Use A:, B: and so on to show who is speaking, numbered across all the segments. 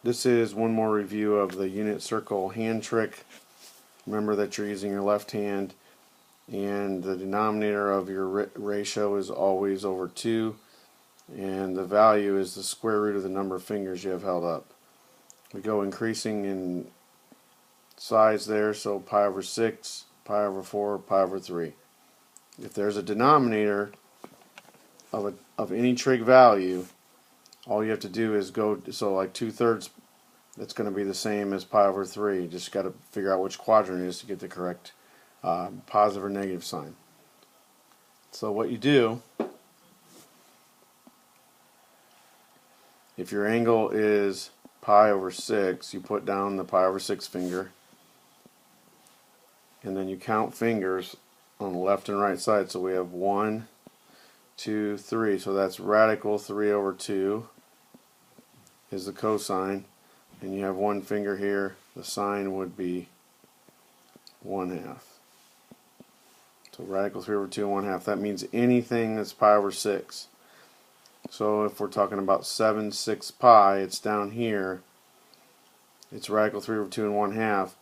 A: This is one more review of the unit circle hand trick. Remember that you're using your left hand, and the denominator of your ratio is always over 2, and the value is the square root of the number of fingers you have held up. We go increasing in size there, so pi over 6, pi over 4, pi over 3. If there's a denominator of any trig value, all you have to do is go, so like 2/3, that's going to be the same as pi over 3. You just got to figure out which quadrant it is to get the correct positive or negative sign. So what you do, if your angle is pi over 6, you put down the pi over 6 finger, and then you count fingers on the left and right side. So we have 1, 2, 3. So that's radical 3 over 2 is the cosine, and you have one finger here. The sine would be 1/2. So radical 3 over 2 and 1/2. That means anything that's pi over 6. So if we're talking about 7/6 pi, it's down here. It's radical 3 over 2 and 1/2.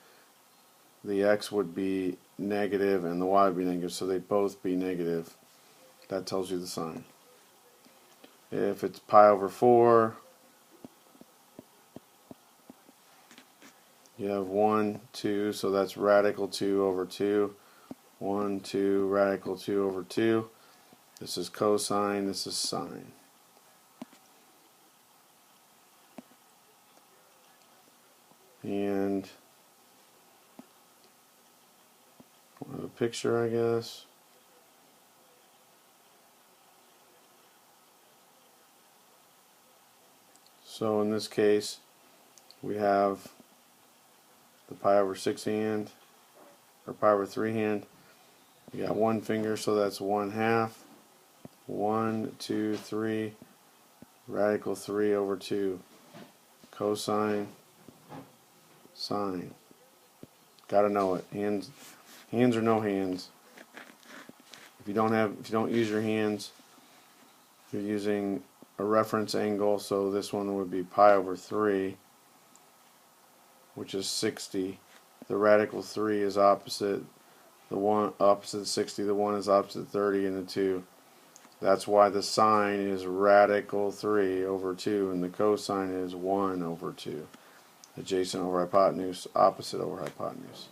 A: The x would be negative and the y would be negative, so they'd both be negative. That tells you the sign. If it's pi over 4, you have 1, 2, so that's radical 2 over 2. 1, 2, radical 2 over 2. This is cosine, this is sine. And we'll have a picture, I guess. So in this case, we have the pi over 6 hand, or pi over 3 hand. You got one finger, so that's 1/2. 1, 2, 3, radical 3 over 2, cosine, sine. Gotta know it. Hands or no hands. If you don't use your hands, you're using a reference angle. So this one would be pi over 3, which is 60. The radical 3 is opposite. The 1 opposite 60. The 1 is opposite 30, and the 2. That's why the sine is radical 3 over 2, and the cosine is 1 over 2. Adjacent over hypotenuse, opposite over hypotenuse.